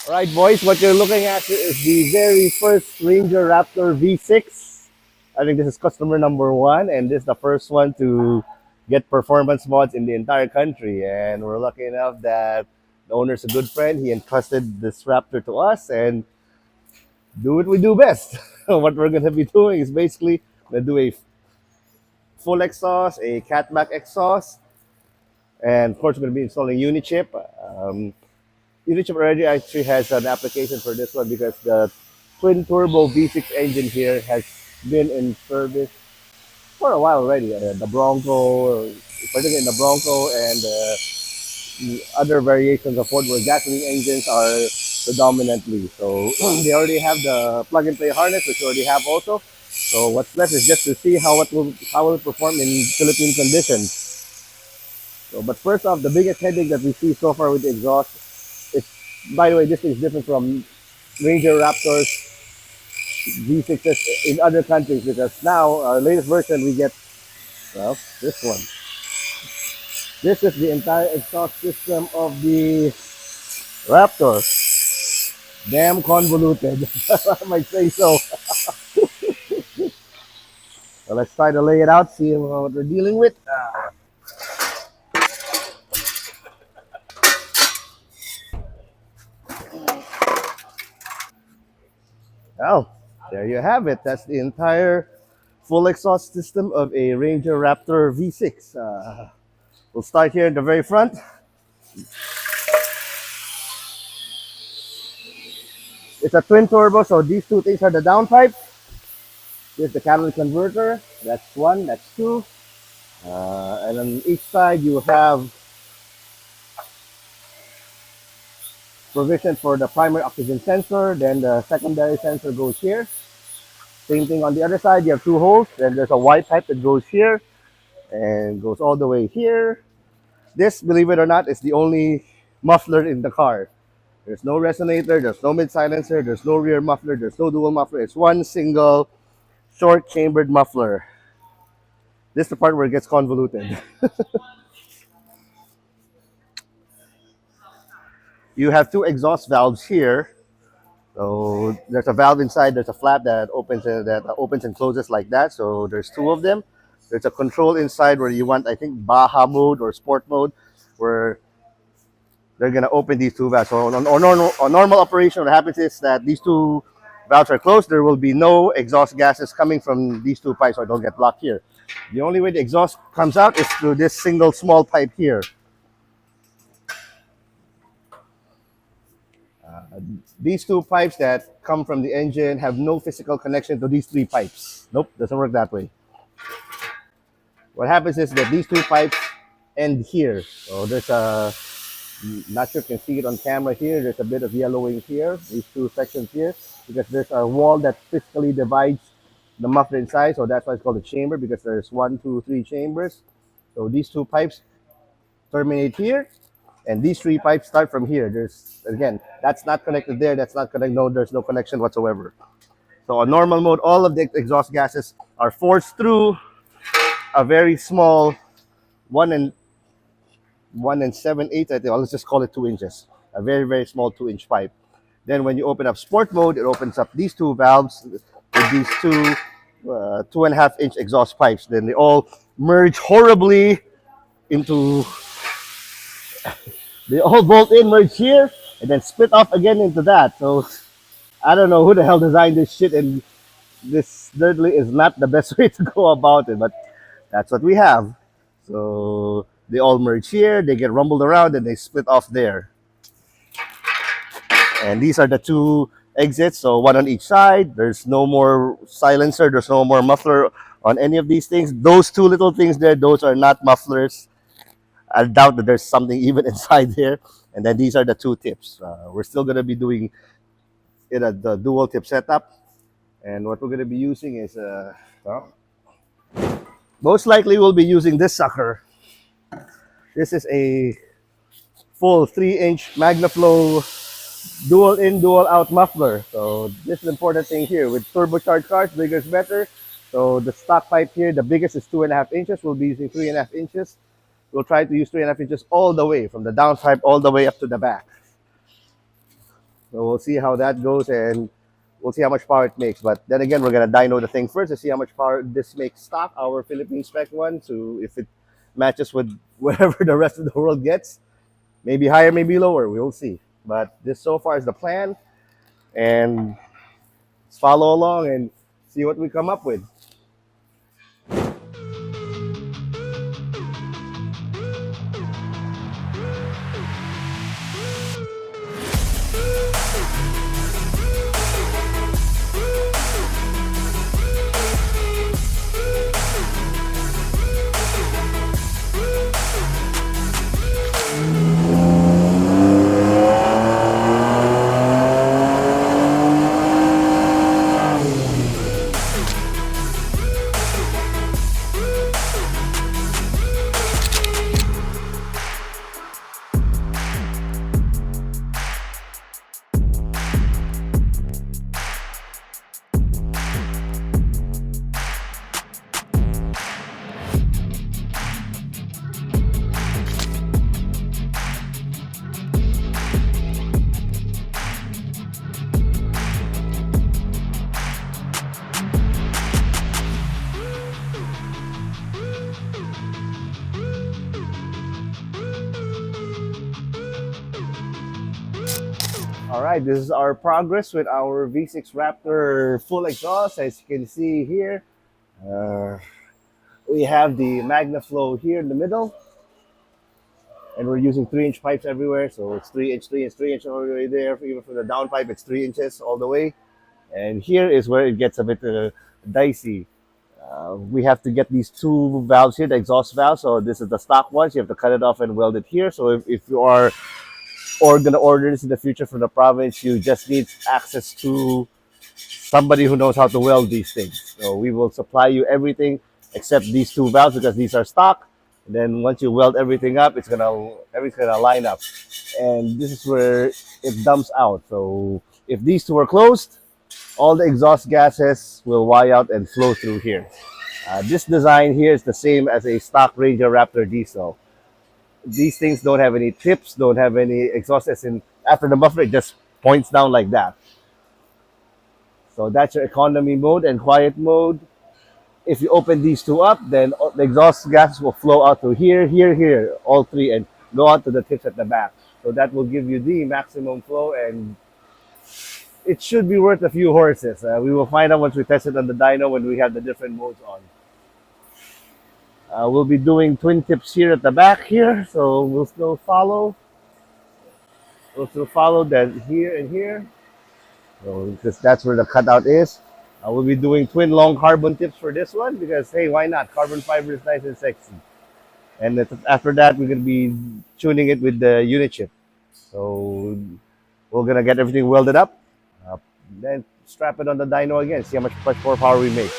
Right, boys, what you're looking at is the very first Ranger Raptor V6. I think this is customer number one, and this is the first one to get performance mods in the entire country. And we're lucky enough that the owner's a good friend. He entrusted this Raptor to us and do what we do best. What we're going to be doing is basically going to do a full exhaust, a catback exhaust, and of course, we're going to be installing Unichip. Um, Unichip already actually has an application for this one because the twin turbo V6 engine here has been in service for a while already. The Bronco, particularly in the Bronco and the other variations of Ford where gasoline engines are predominantly. So they already have the plug and play harness, which we already have also. So what's left is just to see how it will perform in Philippine conditions. So, but first off, the biggest headache that we see so far with the exhaust is, by the way, this is different from Ranger Raptors V6s in other countries because now our latest version we get, well, this one. This is the entire exhaust system of the Raptor. Damn convoluted, I might say so. So let's try to lay it out, see what we're dealing with. Oh, there you have it. That's the entire full exhaust system of a Ranger Raptor V6. We'll start here in the very front. It's a twin turbo, so these two things are the downpipe. Here's the catalytic converter. That's one, that's two. And on each side, you have provision for the primary oxygen sensor. Then the secondary sensor goes here. Same thing on the other side. You have two holes. Then there's a white pipe that goes here and goes all the way here. This, believe it or not, is the only muffler in the car. There's no resonator, there's no mid silencer, there's no rear muffler, there's no dual muffler. It's one single short chambered muffler. This is the part where it gets convoluted. You have two exhaust valves here. So there's a valve inside, there's a flap that opens and closes like that. So there's two of them. There's a control inside where you want, I think, Baja mode or sport mode, where they're gonna open these two valves. So on normal operation, what happens is that these two valves are closed. There will be no exhaust gases coming from these two pipes, or they'll get blocked here. The only way the exhaust comes out is through this single small pipe here. These two pipes that come from the engine have no physical connection to these three pipes. Nope, doesn't work that way. What happens is that these two pipes end here. So there's a, not sure if you can see it on camera here, there's a bit of yellowing here, these two sections here, because there's a wall that physically divides the muffler inside. So that's why it's called a chamber, because there's one, two, three chambers. So these two pipes terminate here, and these three pipes start from here. There's, again, that's not connected there, that's not connected, no, there's no connection whatsoever. So on normal mode, all of the exhaust gases are forced through a very small 1 7/8, I think, let's just call it 2 inches, a very, very small 2 inch pipe. Then when you open up sport mode, it opens up these two valves with these two 2.5 inch exhaust pipes. Then they all merge horribly into, they all bolt in, merge here, and then split off again into that. So I don't know who the hell designed this shit, and this thirdly is not the best way to go about it, but that's what we have. So they all merge here, they get rumbled around, and they split off there. And these are the two exits, so one on each side. There's no more silencer, there's no more muffler on any of these things. Those two little things there, those are not mufflers. I doubt that there's something even inside there. And then these are the two tips. We're still going to be doing it at the dual tip setup. And what we're going to be using is, well, most likely we'll be using this sucker. This is a full 3-inch Magnaflow dual in, dual out muffler. So this is the important thing here. With turbocharged cars, bigger is better. So the stock pipe here, the biggest is 2.5 inches. We'll be using 3.5 inches. We'll try to use 3.5 inches all the way, from the downpipe all the way up to the back. So we'll see how that goes, and we'll see how much power it makes. But then again, we're gonna dyno the thing first to see how much power this makes stock, our Philippine spec one. So if it matches with whatever the rest of the world gets, maybe higher, maybe lower. We'll see. But this so far is the plan, and let's follow along and see what we come up with. All right, this is our progress with our V6 Raptor full exhaust. As you can see here, uh, we have the Magnaflow here in the middle, and we're using 3-inch pipes everywhere. So it's 3-inch, 3-inch, 3-inch all the way there. Even for the downpipe, it's 3 inches all the way. And here is where it gets a bit dicey. We have to get these two valves here, the exhaust valve. So this is the stock ones. You have to cut it off and weld it here. So if you are going to order this in the future from the province, you just need access to somebody who knows how to weld these things. So we will supply you everything except these two valves because these are stock. And then once you weld everything up, everything's gonna line up. And this is where it dumps out. So if these two are closed, all the exhaust gases will Y out and flow through here. This design here is the same as a stock Ranger Raptor diesel. These things don't have any tips, don't have any exhaust, as in after the muffler, it just points down like that. So that's your economy mode and quiet mode. If you open these two up, then the exhaust gases will flow out to here, here, here, all three, and go out to the tips at the back. So that will give you the maximum flow, and it should be worth a few horses. We will find out once we test it on the dyno when we have the different modes on. We'll be doing twin tips here at the back here, so we'll still follow. We'll still follow that here and here. So because that's where the cutout is. We'll be doing twin long carbon tips for this one because hey, why not? Carbon fiber is nice and sexy. And after that, we're gonna be tuning it with the Unichip. So we're gonna get everything welded up, uh, then strap it on the dyno again. See how much more power we make.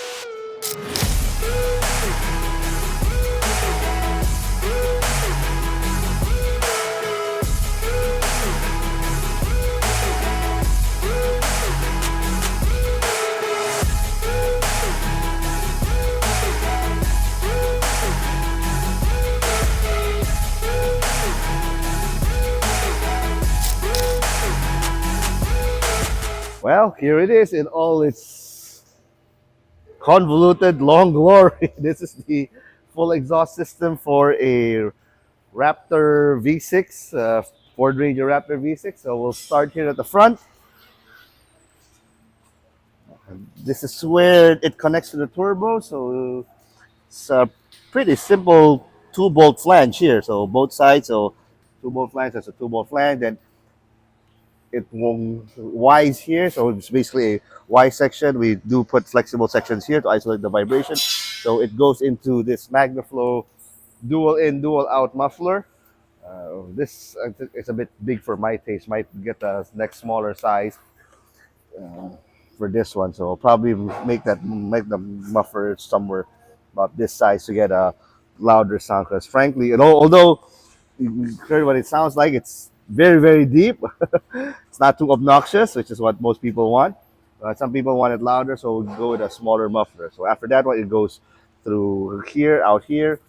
Well, here it is in all its convoluted long glory. This is the full exhaust system for a Raptor V6, Ford Ranger Raptor V6. So we'll start here at the front. This is where it connects to the turbo. So it's a pretty simple 2-bolt flange here. So both sides, so 2-bolt flange, that's a 2-bolt flange. Then it Y's here, so it's basically a Y section. We do put flexible sections here to isolate the vibration. So it goes into this Magnaflow dual in, dual out muffler. This is a bit big for my taste. Might get a next smaller size for this one. So I'll probably make the muffler somewhere about this size to get a louder sound. Because frankly, although you heard what it sounds like, it's very deep. It's not too obnoxious, which is what most people want. Some people want it louder, so we'll go with a smaller muffler. So after that one, it goes through here, out here.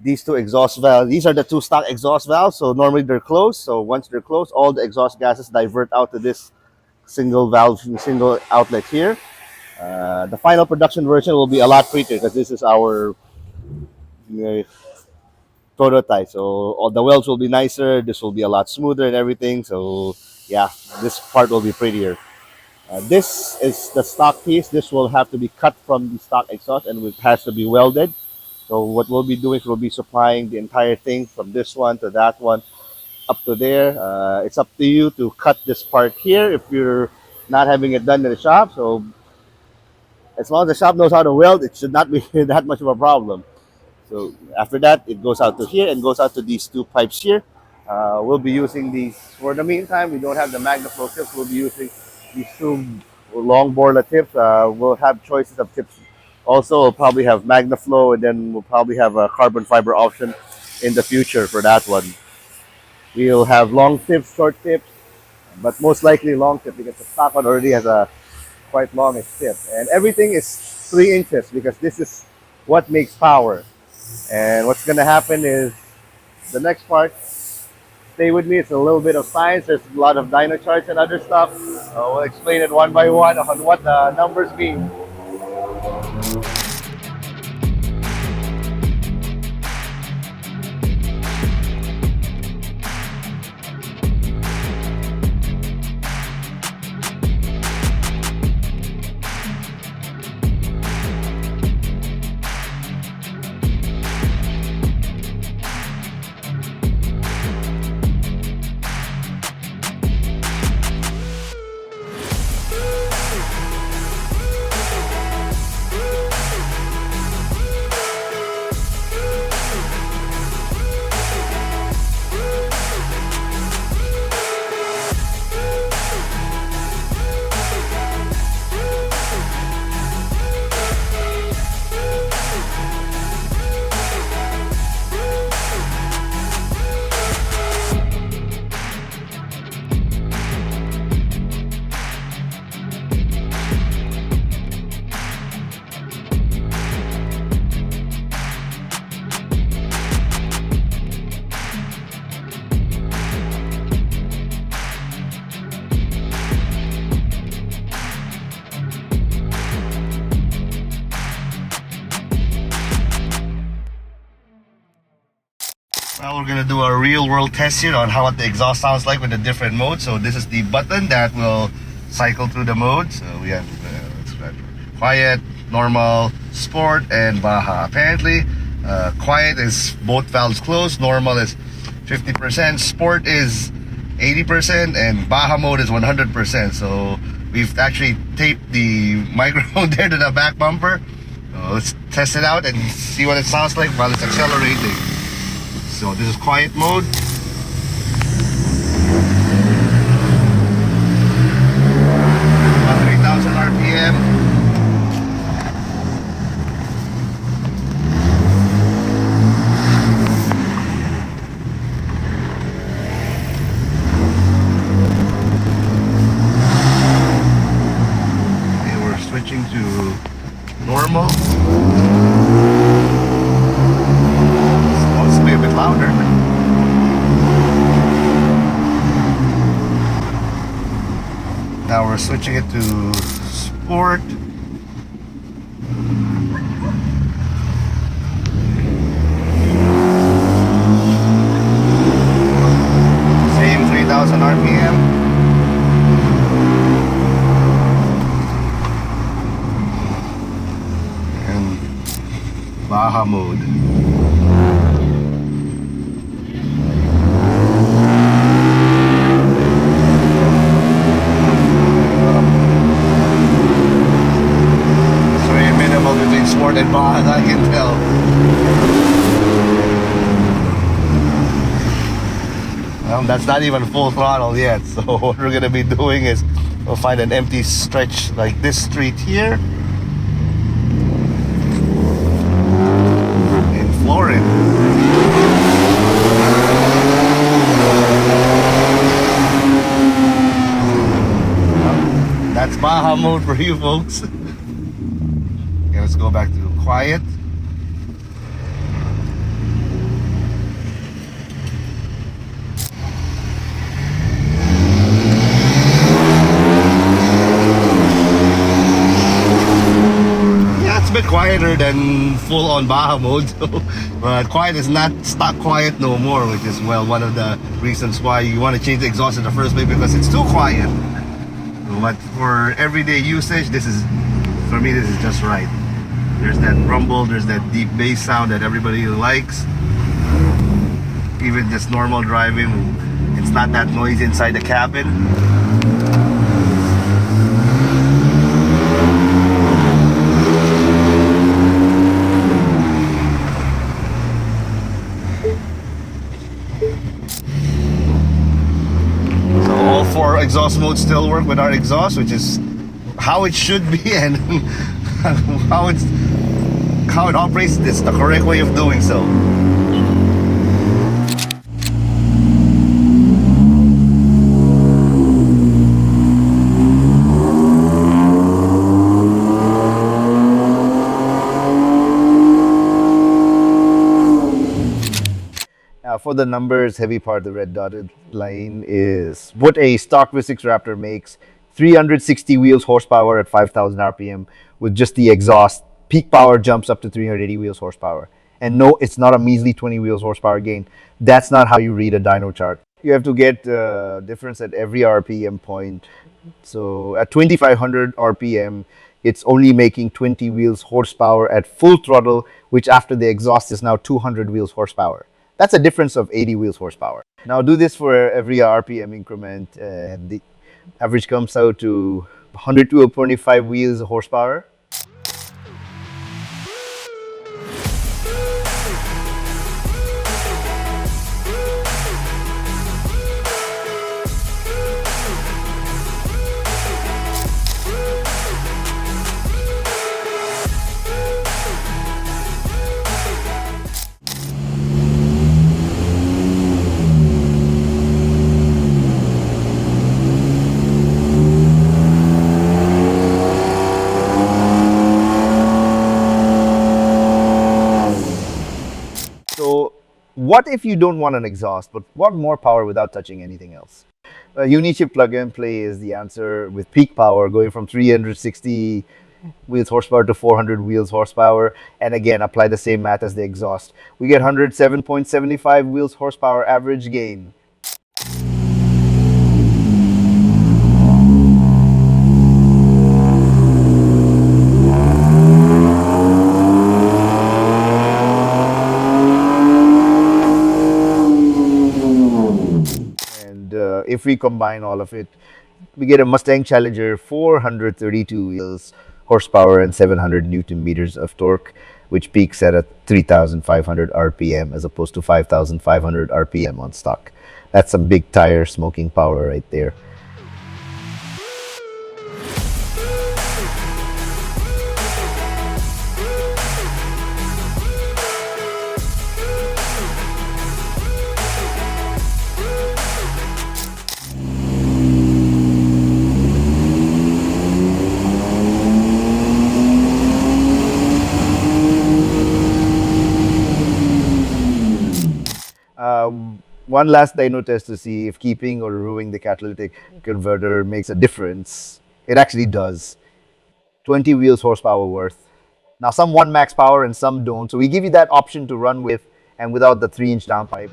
these two exhaust valves. These are the two stock exhaust valves. So normally they're closed. So once they're closed, all the exhaust gases divert out to this single valve, single outlet here. The final production version will be a lot prettier because this is our uh, prototype. So all the welds will be nicer. This will be a lot smoother and everything. So yeah, this part will be prettier. This is the stock piece. This will have to be cut from the stock exhaust and it has to be welded. So what we'll be doing is we'll be supplying the entire thing from this one to that one up to there. It's up to you to cut this part here if you're not having it done in the shop. So as long as the shop knows how to weld, it should not be that much of a problem. So after that, it goes out to here and goes out to these two pipes here. We'll be using these for the meantime. We don't have the Magnaflow tips. We'll be using these two long Borla tips. We'll have choices of tips. Also, we'll probably have Magnaflow, and then we'll probably have a carbon fiber option in the future for that one. We'll have long tips, short tips, but most likely long tip because the stock one already has a quite longish tip. And everything is 3 inches because this is what makes power. And what's going to happen is the next part, stay with me, it's a little bit of science. There's a lot of dyno charts and other stuff. We'll explain it one by one on what the numbers mean. Well, we're gonna do a real world test here on how the exhaust sounds like with the different modes. So this is the button that will cycle through the modes. So we have quiet, normal, sport, and Baja. Apparently, quiet is both valves closed, normal is 50%, sport is 80%, and Baja mode is 100%. So we've actually taped the microphone there to the back bumper. Let's test it out and see what it sounds like while it's accelerating. So this is quiet mode. About 3,000 RPM. Okay, we're switching to normal. Supposed to be a bit louder. Now we're switching it to sport. Same 3,000 RPM. And Baja mode. Sport and Baja, I can tell. Well, that's not even full throttle yet. So what we're gonna be doing is we'll find an empty stretch like this street here and floor it. Well, that's Baja mode for you folks. Let's go back to quiet. quieter than full on Baja mode. But quiet is not stock quiet no more, which is, well, one of the reasons why you want to change the exhaust in the first place, because it's too quiet. But for everyday usage, this is, for me, this is just right. There's that rumble, there's that deep bass sound that everybody likes. Even just normal driving, it's not that noisy inside the cabin. So all four exhaust modes still work with our exhaust, which is how it should be, and how it operates. It's the correct way of doing so. Now for the numbers heavy part, the red dotted line is what a stock V6 Raptor makes. 360 wheels horsepower at 5,000 RPM with just the exhaust. Peak power jumps up to 380 wheels horsepower. And no, it's not a measly 20 wheels horsepower gain. That's not how you read a dyno chart. You have to get difference at every RPM point. So at 2500 RPM, it's only making 20 wheels horsepower at full throttle, which after the exhaust is now 200 wheels horsepower. That's a difference of 80 wheels horsepower. Now do this for every RPM increment, and the average comes out to 102.5 wheels horsepower. So what if you don't want an exhaust but want more power without touching anything else? Unichip plug and play is the answer, with peak power going from 360 wheels horsepower to 400 wheels horsepower. And again, apply the same math as the exhaust. We get 107.75 wheels horsepower average gain. If we combine all of it, we get a Mustang Challenger 432 wheels horsepower and 700 newton meters of torque, which peaks at a 3,500 RPM as opposed to 5,500 RPM on stock. That's some big tire smoking power right there. One last dyno test to see if keeping or removing the catalytic converter makes a difference. It actually does. 20 wheels horsepower worth. Now some want max power and some don't, so we give you that option to run with and without the 3-inch downpipe.